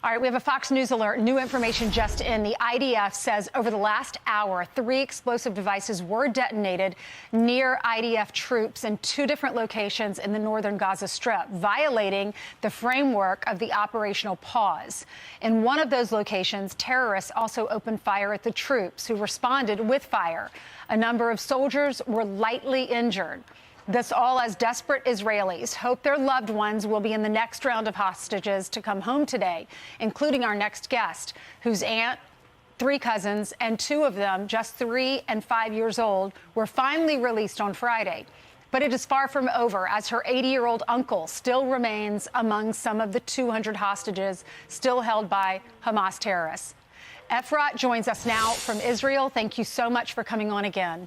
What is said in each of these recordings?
All right, we have a Fox News alert. New information just in. The IDF says over the last hour, 3 explosive devices were detonated near IDF troops in 2 different locations in the northern Gaza Strip, violating the framework of the operational pause. In one of those locations, terrorists also opened fire at the troops, who responded with fire. A number of soldiers were lightly injured. This all as desperate Israelis hope their loved ones will be in the next round of hostages to come home today, including our next guest, whose aunt, 3 cousins, and 2 of them, just 3 and 5 years old, were finally released on Friday. But it is far from over, as her 80-year-old uncle still remains among some of the 200 hostages still held by Hamas terrorists. Efrat joins us now from Israel. Thank you so much for coming on again.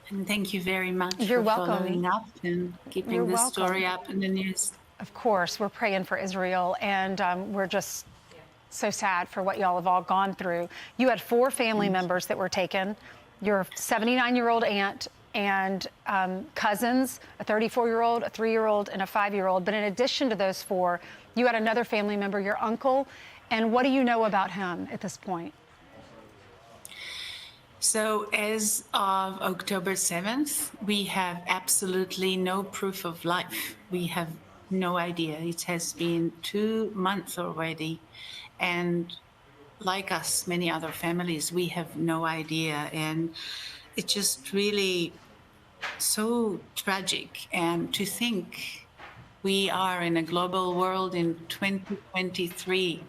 And thank you very much You're for welcome. following up and keeping this story up in the news. Of course, we're praying for Israel, and we're just so sad for what y'all have all gone through. You had 4 family members that were taken, your 79-year-old aunt and cousins, a 34-year-old, a 3-year-old, and a 5-year-old. But in addition to those 4, you had another family member, your uncle. And what do you know about him at this point? So as of October 7th, we have absolutely no proof of life. We have no idea. It has been 2 months already. And like us, many other families, we have no idea. And it's just really so tragic. And to think we are in a global world in 2023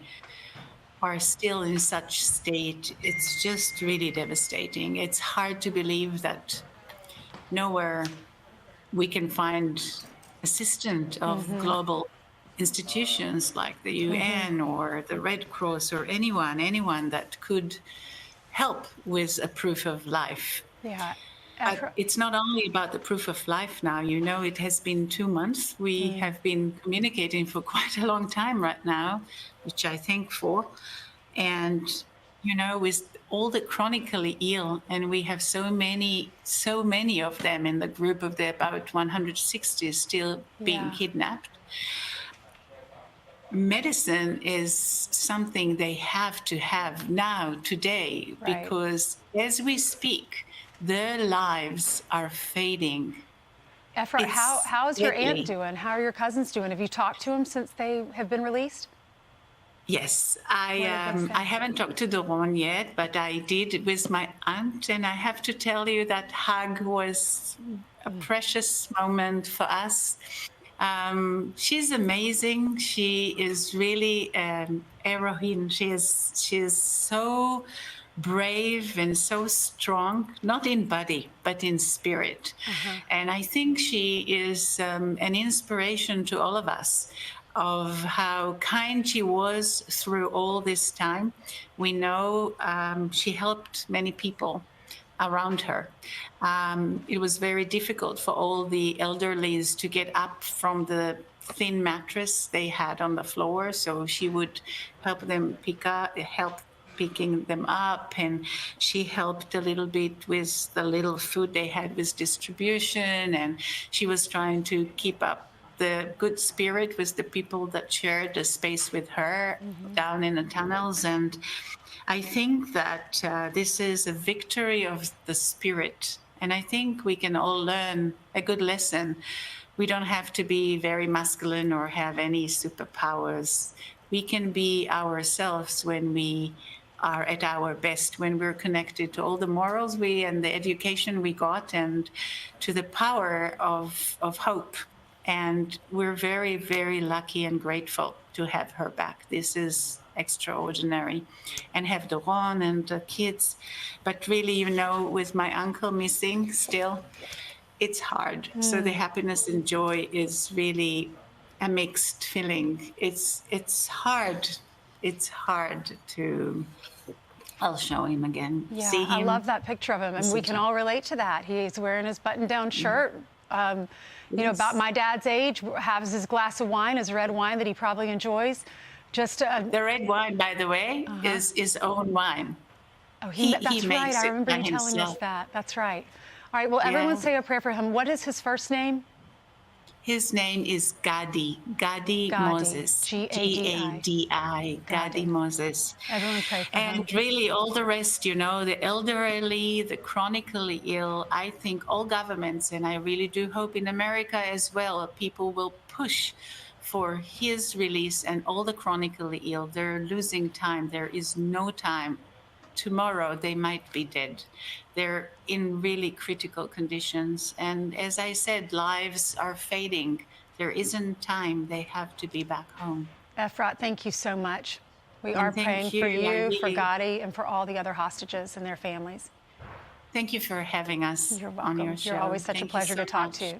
are still in such state, it's just really devastating. It's hard to believe that nowhere we can find assistance of global institutions like the UN or the Red Cross or anyone that could help with a proof of life. Yeah. But it's not only about the proof of life now. You know, it has been 2 months. We have been communicating for quite a long time right now, which I thank for. And, you know, with all the chronically ill, and we have so many of them in the group of the about 160 still being kidnapped. Medicine is something they have to have now, today, because as we speak, their lives are fading. Efrat, how is your aunt doing? How are your cousins doing? Have you talked to them since they have been released? Yes, I haven't talked to Dawn yet, but I did with my aunt, and I have to tell you that hug was a precious moment for us. She's amazing. She is really heroine. She is so brave and so strong, not in body, but in spirit. And I think she is an inspiration to all of us of how kind she was through all this time. We know she helped many people around her. It was very difficult for all the elderlies to get up from the thin mattress they had on the floor, so she would help them picking them up, and she helped a little bit with the little food they had with distribution, and she was trying to keep up the good spirit with the people that shared the space with her down in the tunnels. And I think that this is a victory of the spirit, and I think we can all learn a good lesson. We don't have to be very masculine or have any superpowers. We can be ourselves when we are at our best, when we're connected to all the morals and the education we got, and to the power of hope. And we're very, very lucky and grateful to have her back. This is extraordinary. And have Dawn and the kids. But really, you know, with my uncle missing still, it's hard. So the happiness and joy is really a mixed feeling. It's hard. It's hard to... I'll show him again. Yeah, see him. I love that picture of him, and we can all relate to that. He's wearing his button-down shirt. You know, about my dad's age, has his glass of wine, his red wine that he probably enjoys. Just the red wine, by the way, is his own wine. Oh, he that's right. I remember you telling us that. That's right. All right. Well, everyone say a prayer for him. What is his first name? His name is Gadi Gadi, Moses, G-A-D-I. Gadi, Gadi Moses. Everyone pray for him. And really all the rest, you know, the elderly, the chronically ill, I think all governments, and I really do hope in America as well, people will push for his release, and all the chronically ill. They're losing time. There is no time. Tomorrow they might be dead. They're in really critical conditions. And as I said, lives are fading. There isn't time. They have to be back home. Efrat, thank you so much. We are praying for you, for Gadi, and for all the other hostages and their families. Thank you for having us You're welcome. on your show. You're always such a pleasure to talk to.